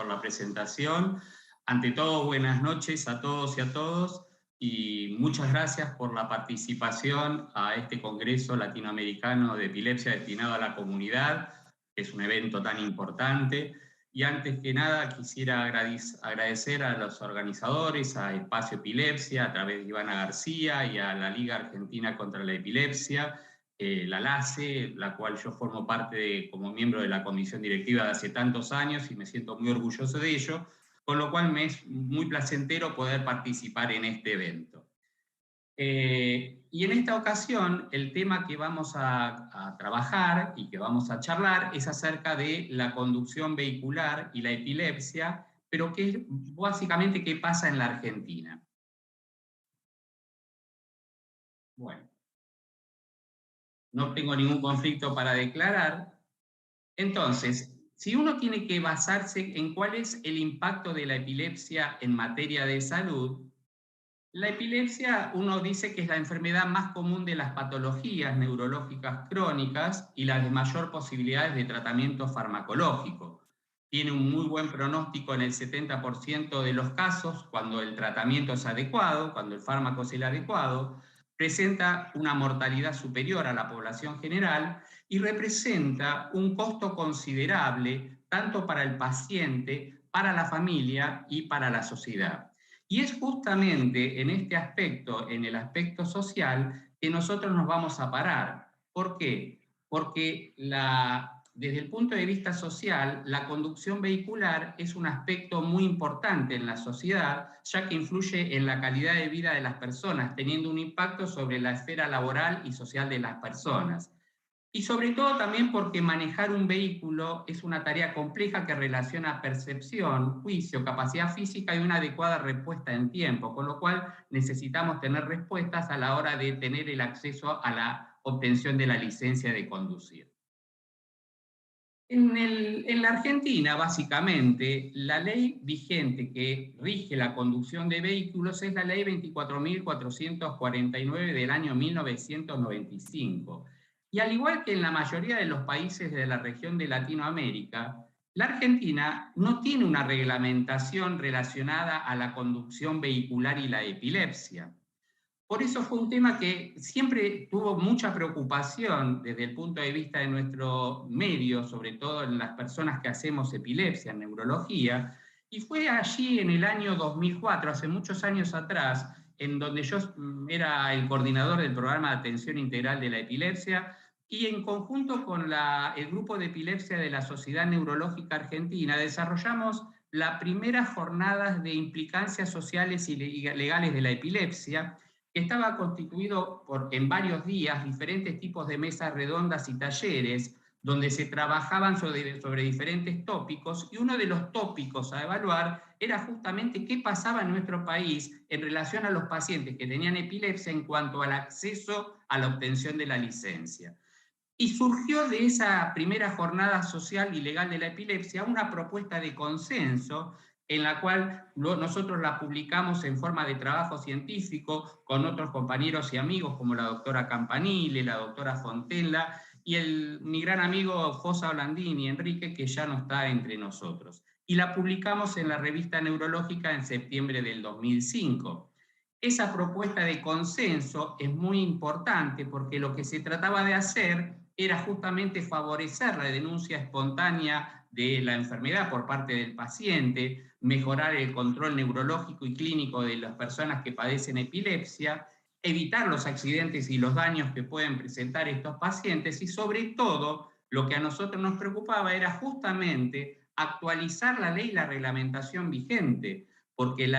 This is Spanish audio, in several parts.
por la presentación. Ante todo, buenas noches a todos y a todos, y muchas gracias por la participación a este Congreso Latinoamericano de Epilepsia destinado a la comunidad, que es un evento tan importante. Y antes que nada quisiera agradecer a los organizadores, a Espacio Epilepsia, a través de Ivana García, y a la Liga Argentina contra la Epilepsia, la LACE, la cual yo formo parte como miembro de la comisión directiva de hace tantos años y me siento muy orgulloso de ello, con lo cual me es muy placentero poder participar en este evento. Y en esta ocasión el tema que vamos a trabajar y que vamos a charlar es acerca de la conducción vehicular y la epilepsia, pero que es básicamente qué pasa en la Argentina. Bueno, no tengo ningún conflicto para declarar. Entonces, si uno tiene que basarse en cuál es el impacto de la epilepsia en materia de salud, la epilepsia, uno dice que es la enfermedad más común de las patologías neurológicas crónicas y la de mayor posibilidades de tratamiento farmacológico. Tiene un muy buen pronóstico en el 70% de los casos cuando el tratamiento es adecuado, cuando el fármaco es el adecuado, presenta una mortalidad superior a la población general y representa un costo considerable tanto para el paciente, para la familia y para la sociedad. Y es justamente en este aspecto, en el aspecto social, que nosotros nos vamos a parar. ¿Por qué? Porque desde el punto de vista social, la conducción vehicular es un aspecto muy importante en la sociedad, ya que influye en la calidad de vida de las personas, teniendo un impacto sobre la esfera laboral y social de las personas. Y sobre todo también porque manejar un vehículo es una tarea compleja que relaciona percepción, juicio, capacidad física y una adecuada respuesta en tiempo, con lo cual necesitamos tener respuestas a la hora de tener el acceso a la obtención de la licencia de conducir. En la Argentina, básicamente, la ley vigente que rige la conducción de vehículos es la ley 24.449 del año 1995. Y al igual que en la mayoría de los países de la región de Latinoamérica, la Argentina no tiene una reglamentación relacionada a la conducción vehicular y la epilepsia. Por eso fue un tema que siempre tuvo mucha preocupación desde el punto de vista de nuestro medio, sobre todo en las personas que hacemos epilepsia, en neurología, y fue allí en el año 2004, hace muchos años atrás, en donde yo era el coordinador del programa de atención integral de la epilepsia, y en conjunto con el grupo de epilepsia de la Sociedad Neurológica Argentina desarrollamos las primeras jornadas de implicancias sociales y legales de la epilepsia, que estaba constituido en varios días diferentes tipos de mesas redondas y talleres donde se trabajaban sobre diferentes tópicos, y uno de los tópicos a evaluar era justamente qué pasaba en nuestro país en relación a los pacientes que tenían epilepsia en cuanto al acceso a la obtención de la licencia. Y surgió de esa primera jornada social y legal de la epilepsia una propuesta de consenso en la cual nosotros la publicamos en forma de trabajo científico con otros compañeros y amigos como la doctora Campanile, la doctora Fontella y mi gran amigo Fosa Blandini, Enrique, que ya no está entre nosotros. Y la publicamos en la revista Neurológica en septiembre del 2005. Esa propuesta de consenso es muy importante porque lo que se trataba de hacer era justamente favorecer la denuncia espontánea de la enfermedad por parte del paciente, mejorar el control neurológico y clínico de las personas que padecen epilepsia, evitar los accidentes y los daños que pueden presentar estos pacientes, y sobre todo lo que a nosotros nos preocupaba era justamente actualizar la ley y la reglamentación vigente, porque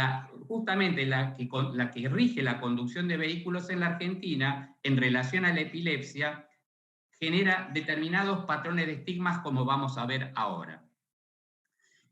justamente la que rige la conducción de vehículos en la Argentina en relación a la epilepsia genera determinados patrones de estigmas, como vamos a ver ahora.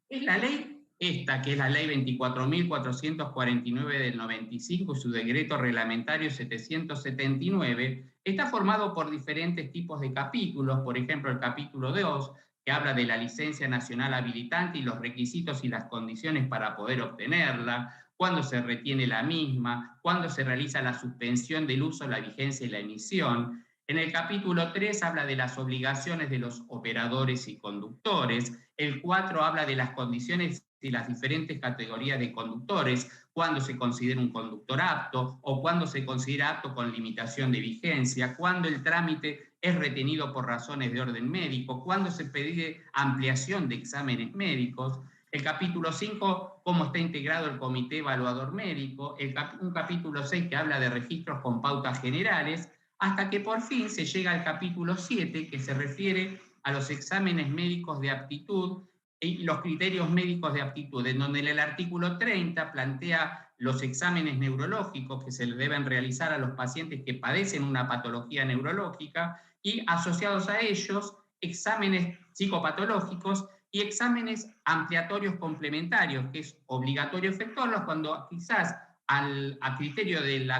Es la ley esta, que es la ley 24.449 del 95 y su decreto reglamentario 779, está formado por diferentes tipos de capítulos. Por ejemplo, el capítulo 2, que habla de la licencia nacional habilitante y los requisitos y las condiciones para poder obtenerla, cuándo se retiene la misma, cuándo se realiza la suspensión del uso, la vigencia y la emisión. En el capítulo 3 habla de las obligaciones de los operadores y conductores. El 4 habla de las condiciones de las diferentes categorías de conductores, cuándo se considera un conductor apto o cuándo se considera apto con limitación de vigencia, cuándo el trámite es retenido por razones de orden médico, cuándo se pide ampliación de exámenes médicos. El capítulo 5, cómo está integrado el comité evaluador médico. Un capítulo 6 que habla de registros con pautas generales, hasta que por fin se llega al capítulo 7, que se refiere a los exámenes médicos de aptitud y los criterios médicos de aptitud, en donde en el artículo 30 plantea los exámenes neurológicos que se deben realizar a los pacientes que padecen una patología neurológica y asociados a ellos exámenes psicopatológicos y exámenes ampliatorios complementarios, que es obligatorio efectuarlos cuando quizás a criterio del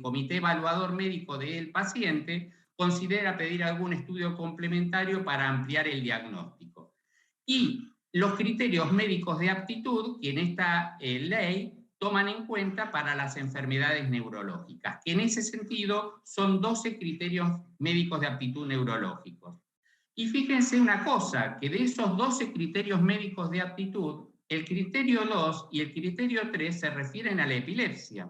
comité evaluador médico del paciente considera pedir algún estudio complementario para ampliar el diagnóstico. Y los criterios médicos de aptitud que en esta ley toman en cuenta para las enfermedades neurológicas, que en ese sentido son 12 criterios médicos de aptitud neurológicos. Y fíjense una cosa, que de esos 12 criterios médicos de aptitud, el criterio 2 y el criterio 3 se refieren a la epilepsia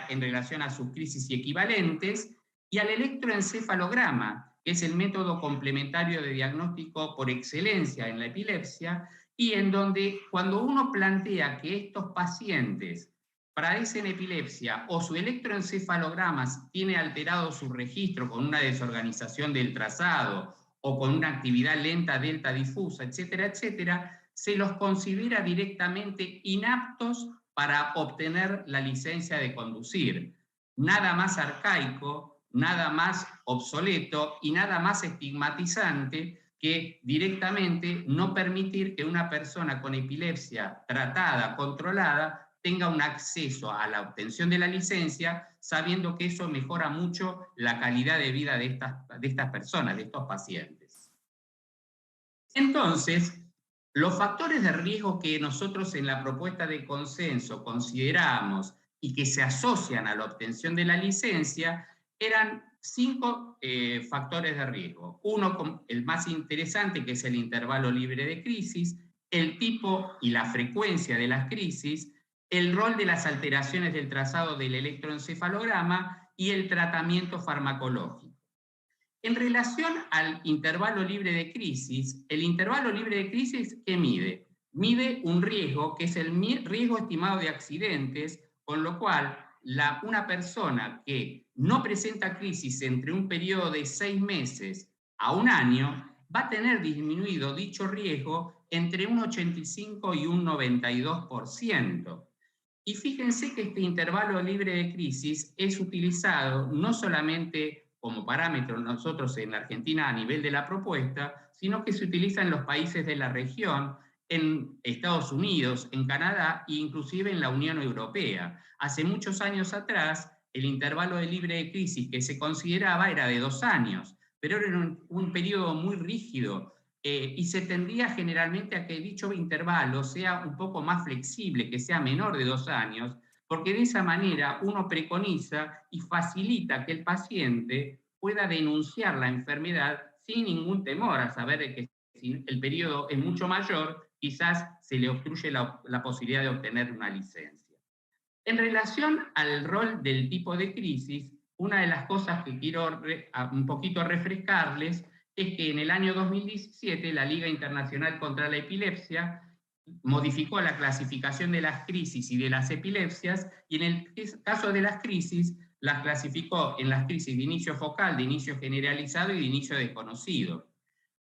en relación a sus crisis y equivalentes, y al electroencefalograma, que es el método complementario de diagnóstico por excelencia en la epilepsia, y en donde cuando uno plantea que estos pacientes padecen epilepsia o su electroencefalograma tiene alterado su registro con una desorganización del trazado o con una actividad lenta delta difusa, etcétera, etcétera, se los considera directamente inaptos para obtener la licencia de conducir. Nada más arcaico, nada más obsoleto y nada más estigmatizante que directamente no permitir que una persona con epilepsia tratada, controlada, tenga un acceso a la obtención de la licencia, sabiendo que eso mejora mucho la calidad de vida de estas personas, de estos pacientes. Entonces, los factores de riesgo que nosotros en la propuesta de consenso consideramos y que se asocian a la obtención de la licencia eran 5 factores de riesgo. Uno, el más interesante, que es el intervalo libre de crisis, el tipo y la frecuencia de las crisis, el rol de las alteraciones del trazado del electroencefalograma y el tratamiento farmacológico. En relación al intervalo libre de crisis, el intervalo libre de crisis, ¿qué mide? Mide un riesgo, que es el riesgo estimado de accidentes, con lo cual una persona que no presenta crisis entre un periodo de 6 meses a un año va a tener disminuido dicho riesgo entre un 85 y un 92%. Y fíjense que este intervalo libre de crisis es utilizado no solamente como parámetro nosotros en la Argentina a nivel de la propuesta, sino que se utiliza en los países de la región, en Estados Unidos, en Canadá e inclusive en la Unión Europea. Hace muchos años atrás, el intervalo de libre de crisis que se consideraba era de 2 años, pero era un periodo muy rígido, y se tendría generalmente a que dicho intervalo sea un poco más flexible, que sea menor de 2 años, porque de esa manera uno preconiza y facilita que el paciente pueda denunciar la enfermedad sin ningún temor a saber que si el periodo es mucho mayor, quizás se le obstruye la posibilidad de obtener una licencia. En relación al rol del tipo de crisis, una de las cosas que quiero un poquito refrescarles es que en el año 2017 la Liga Internacional contra la Epilepsia modificó la clasificación de las crisis y de las epilepsias, y en el caso de las crisis, las clasificó en las crisis de inicio focal, de inicio generalizado y de inicio desconocido.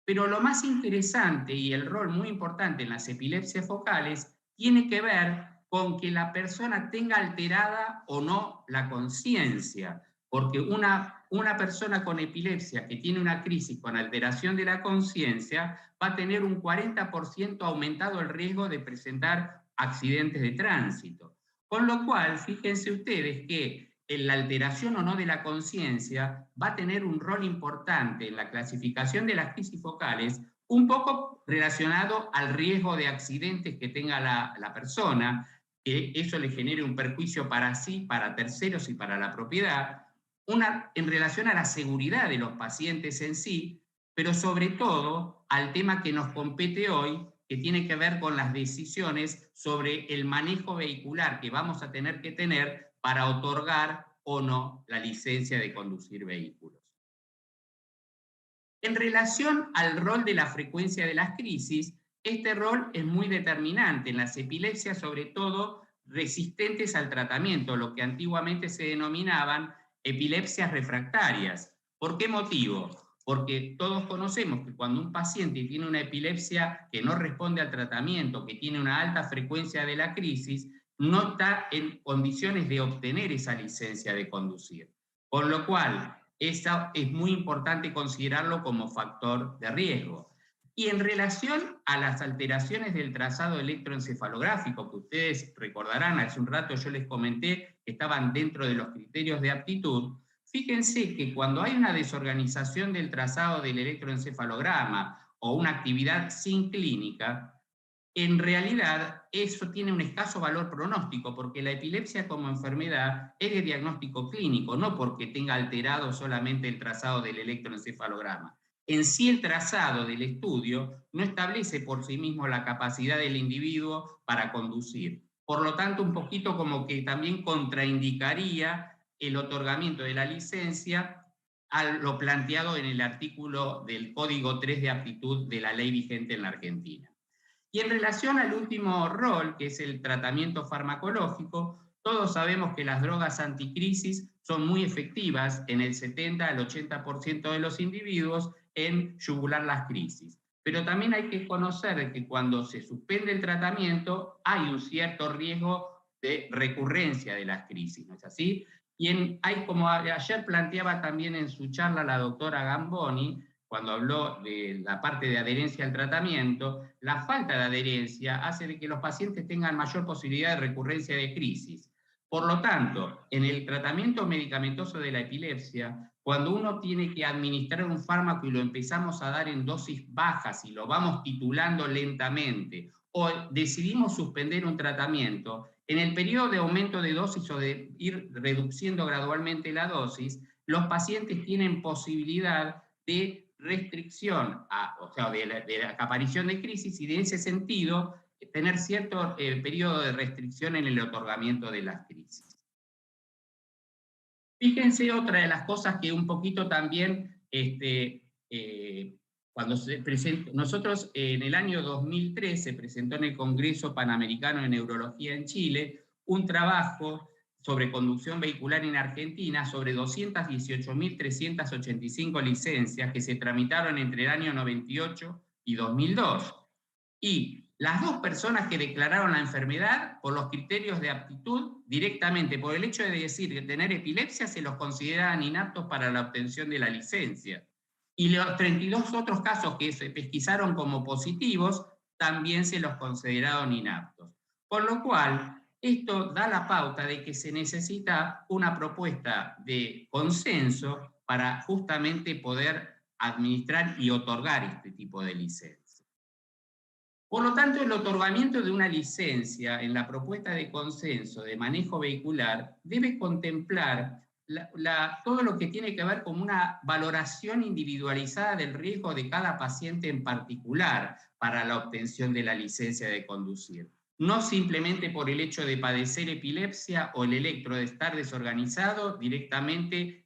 Pero lo más interesante y el rol muy importante en las epilepsias focales tiene que ver con que la persona tenga alterada o no la conciencia, porque una persona con epilepsia que tiene una crisis con alteración de la conciencia va a tener un 40% aumentado el riesgo de presentar accidentes de tránsito. Con lo cual, fíjense ustedes que la alteración o no de la conciencia va a tener un rol importante en la clasificación de las crisis focales, un poco relacionado al riesgo de accidentes que tenga la persona, que eso le genere un perjuicio para sí, para terceros y para la propiedad, en relación a la seguridad de los pacientes en sí, pero sobre todo al tema que nos compete hoy, que tiene que ver con las decisiones sobre el manejo vehicular que vamos a tener que tener para otorgar o no la licencia de conducir vehículos. En relación al rol de la frecuencia de las crisis, este rol es muy determinante en las epilepsias, sobre todo resistentes al tratamiento, lo que antiguamente se denominaban epilepsias refractarias. ¿Por qué motivo? Porque todos conocemos que cuando un paciente tiene una epilepsia que no responde al tratamiento, que tiene una alta frecuencia de la crisis, no está en condiciones de obtener esa licencia de conducir. Con lo cual, eso es muy importante considerarlo como factor de riesgo. Y en relación a las alteraciones del trazado electroencefalográfico, que ustedes recordarán, hace un rato yo les comenté que estaban dentro de los criterios de aptitud, fíjense que cuando hay una desorganización del trazado del electroencefalograma o una actividad sin clínica, en realidad eso tiene un escaso valor pronóstico, porque la epilepsia como enfermedad es de diagnóstico clínico, no porque tenga alterado solamente el trazado del electroencefalograma. En sí el trazado del estudio no establece por sí mismo la capacidad del individuo para conducir. Por lo tanto, un poquito como que también contraindicaría el otorgamiento de la licencia a lo planteado en el artículo del Código 3 de aptitud de la ley vigente en la Argentina. Y en relación al último rol, que es el tratamiento farmacológico, todos sabemos que las drogas anticrisis son muy efectivas en el 70 al 80% de los individuos en yugular las crisis. Pero también hay que conocer que cuando se suspende el tratamiento hay un cierto riesgo de recurrencia de las crisis, ¿no es así? Hay, como ayer planteaba también en su charla la doctora Gamboni, cuando habló de la parte de adherencia al tratamiento, la falta de adherencia hace de que los pacientes tengan mayor posibilidad de recurrencia de crisis. Por lo tanto, en el tratamiento medicamentoso de la epilepsia, cuando uno tiene que administrar un fármaco y lo empezamos a dar en dosis bajas y lo vamos titulando lentamente, o decidimos suspender un tratamiento, en el periodo de aumento de dosis o de ir reduciendo gradualmente la dosis, los pacientes tienen posibilidad de restricción, o sea, de la aparición de crisis, y de ese sentido tener cierto periodo de restricción en el otorgamiento de las crisis. Fíjense otra de las cosas que un poquito también, cuando se presentó, nosotros en el año 2003 se presentó en el Congreso Panamericano de Neurología en Chile un trabajo sobre conducción vehicular en Argentina, sobre 218.385 licencias que se tramitaron entre el año 98 y 2002. Y las dos personas que declararon la enfermedad por los criterios de aptitud, directamente por el hecho de decir que tener epilepsia, se los consideraban inaptos para la obtención de la licencia. Y los 32 otros casos que se pesquisaron como positivos, también se los consideraron inaptos. Con lo cual, esto da la pauta de que se necesita una propuesta de consenso para justamente poder administrar y otorgar este tipo de licencias. Por lo tanto, el otorgamiento de una licencia en la propuesta de consenso de manejo vehicular debe contemplar todo lo que tiene que ver con una valoración individualizada del riesgo de cada paciente en particular para la obtención de la licencia de conducir. No simplemente por el hecho de padecer epilepsia o el electro de estar desorganizado, directamente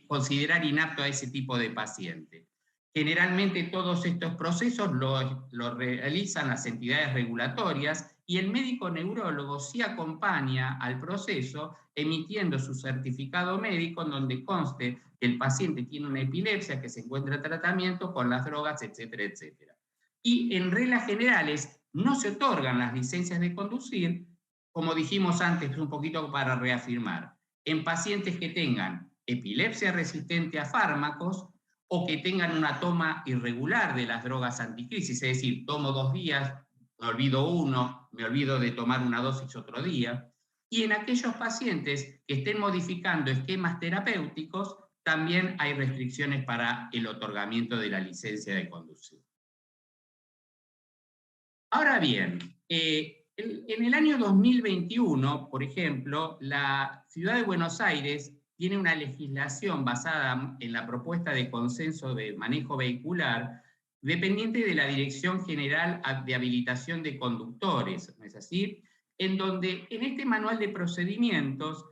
considerar inapto a ese tipo de paciente. Generalmente todos estos procesos lo realizan las entidades regulatorias y el médico neurólogo sí acompaña al proceso emitiendo su certificado médico en donde conste que el paciente tiene una epilepsia, que se encuentra en tratamiento con las drogas, etcétera, etcétera. Y en reglas generales no se otorgan las licencias de conducir, como dijimos antes, un poquito para reafirmar, en pacientes que tengan epilepsia resistente a fármacos o que tengan una toma irregular de las drogas anticrisis, es decir, tomo 2 días, me olvido uno, me olvido de tomar una dosis otro día, y en aquellos pacientes que estén modificando esquemas terapéuticos, también hay restricciones para el otorgamiento de la licencia de conducir. Ahora bien, en el año 2021, por ejemplo, la ciudad de Buenos Aires tiene una legislación basada en la propuesta de consenso de manejo vehicular dependiente de la Dirección General de Habilitación de Conductores, ¿no es así? En donde en este manual de procedimientos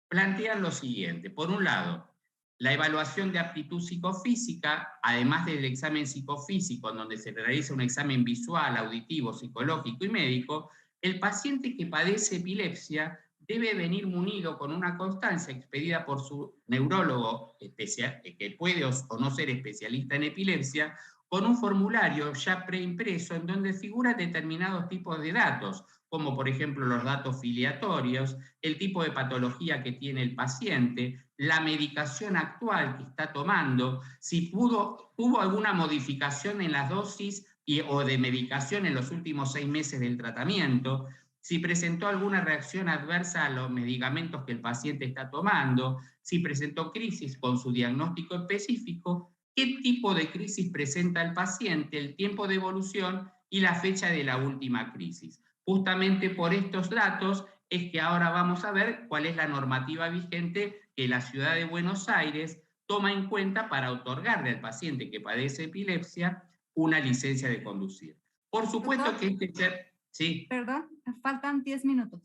plantean lo siguiente. Por un lado, la evaluación de aptitud psicofísica, además del examen psicofísico, en donde se realiza un examen visual, auditivo, psicológico y médico, el paciente que padece epilepsia debe venir munido con una constancia expedida por su neurólogo que puede o no ser especialista en epilepsia, con un formulario ya preimpreso en donde figuran determinados tipos de datos, como por ejemplo los datos filiatorios, el tipo de patología que tiene el paciente, la medicación actual que está tomando, si hubo alguna modificación en las dosis o de medicación en los últimos 6 meses del tratamiento, si presentó alguna reacción adversa a los medicamentos que el paciente está tomando, si presentó crisis con su diagnóstico específico, qué tipo de crisis presenta el paciente, el tiempo de evolución y la fecha de la última crisis. Justamente por estos datos es que ahora vamos a ver cuál es la normativa vigente que la Ciudad de Buenos Aires toma en cuenta para otorgarle al paciente que padece epilepsia una licencia de conducir. Por supuesto Doctor, que sí. perdón, faltan 10 minutos.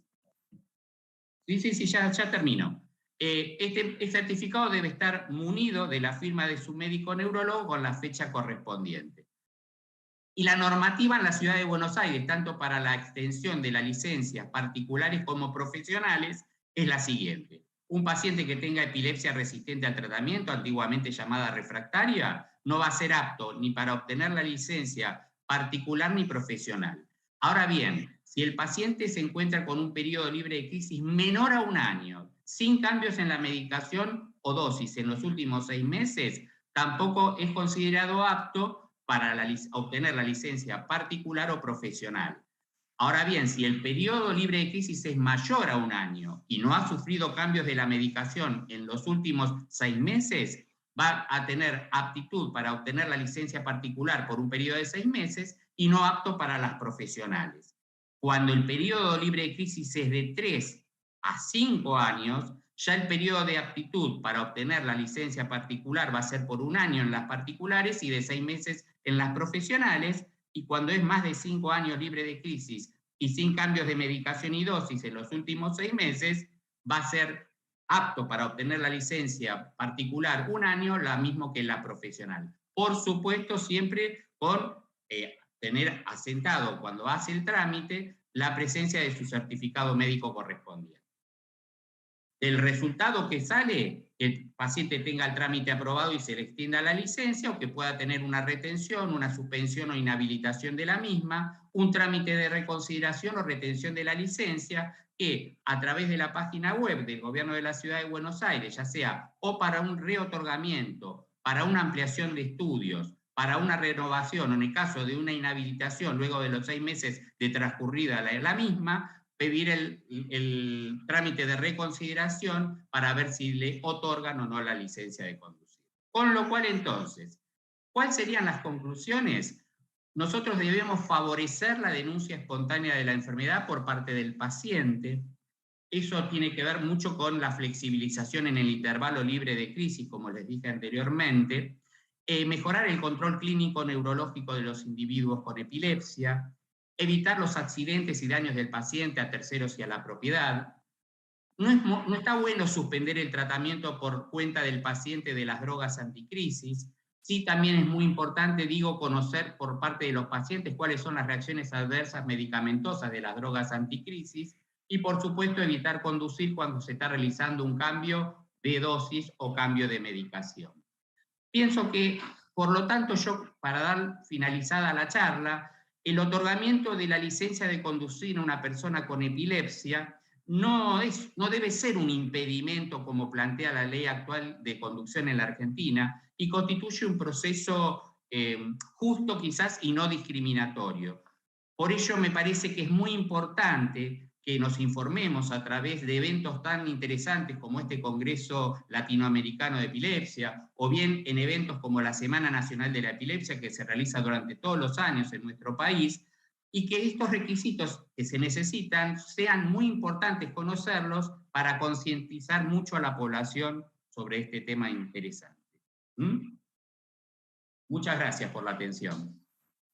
Sí, ya termino. El certificado debe estar munido de la firma de su médico neurólogo con la fecha correspondiente. Y la normativa en la Ciudad de Buenos Aires, tanto para la extensión de las licencias particulares como profesionales, es la siguiente. Un paciente que tenga epilepsia resistente al tratamiento, antiguamente llamada refractaria, no va a ser apto ni para obtener la licencia particular ni profesional. Ahora bien, si el paciente se encuentra con un periodo libre de crisis menor a 1 año, sin cambios en la medicación o dosis en los últimos 6 meses, tampoco es considerado apto para obtener la licencia particular o profesional. Ahora bien, si el periodo libre de crisis es mayor a 1 año y no ha sufrido cambios de la medicación en los últimos 6 meses, va a tener aptitud para obtener la licencia particular por un periodo de 6 meses y no apto para las profesionales. Cuando el periodo libre de crisis es de 3 a 5 años, ya el periodo de aptitud para obtener la licencia particular va a ser por 1 año en las particulares y de 6 meses en las profesionales, y cuando es más de 5 años libre de crisis y sin cambios de medicación y dosis en los últimos 6 meses, va a ser apto para obtener la licencia particular 1 año, la mismo que la profesional. Por supuesto, siempre con tener asentado cuando hace el trámite la presencia de su certificado médico correspondiente. El resultado que sale, que el paciente tenga el trámite aprobado y se le extienda la licencia, o que pueda tener una retención, una suspensión o inhabilitación de la misma, un trámite de reconsideración o retención de la licencia, que a través de la página web del Gobierno de la Ciudad de Buenos Aires, ya sea o para un reotorgamiento, para una ampliación de estudios, para una renovación, o en el caso de una inhabilitación luego de los 6 meses de transcurrida la misma, pedir el trámite de reconsideración para ver si le otorgan o no la licencia de conducir. Con lo cual, entonces, ¿cuáles serían las conclusiones? Nosotros debemos favorecer la denuncia espontánea de la enfermedad por parte del paciente. Eso tiene que ver mucho con la flexibilización en el intervalo libre de crisis, como les dije anteriormente, mejorar el control clínico neurológico de los individuos con epilepsia, evitar los accidentes y daños del paciente a terceros y a la propiedad. No está bueno suspender el tratamiento por cuenta del paciente de las drogas anticrisis. Sí, también es muy importante, conocer por parte de los pacientes cuáles son las reacciones adversas medicamentosas de las drogas anticrisis y, por supuesto, evitar conducir cuando se está realizando un cambio de dosis o cambio de medicación. Pienso que, por lo tanto, yo, para dar finalizada la charla, el otorgamiento de la licencia de conducir a una persona con epilepsia no debe ser un impedimento como plantea la ley actual de conducción en la Argentina y constituye un proceso justo quizás y no discriminatorio. Por ello me parece que es muy importante que nos informemos a través de eventos tan interesantes como este Congreso Latinoamericano de Epilepsia, o bien en eventos como la Semana Nacional de la Epilepsia, que se realiza durante todos los años en nuestro país, y que estos requisitos que se necesitan sean muy importantes conocerlos para concientizar mucho a la población sobre este tema interesante. ¿Mm? Muchas gracias por la atención.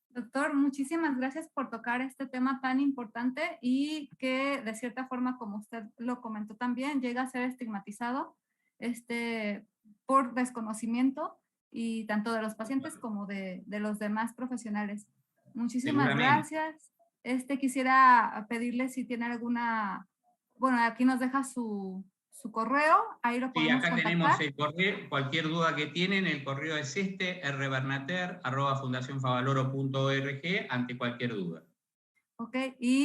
Doctor, muchísimas gracias por tocar este tema tan importante y que de cierta forma, como usted lo comentó también, llega a ser estigmatizado por desconocimiento y tanto de los pacientes como de los demás profesionales. Muchísimas Seguramente. gracias. Quisiera pedirle si tiene alguna, bueno, aquí nos deja su correo, ahí lo Sí, podemos acá tenemos contactar. el correo, cualquier duda que tienen, el correo es rbernater@fundacionfavaloro.org ante cualquier duda. Ok, y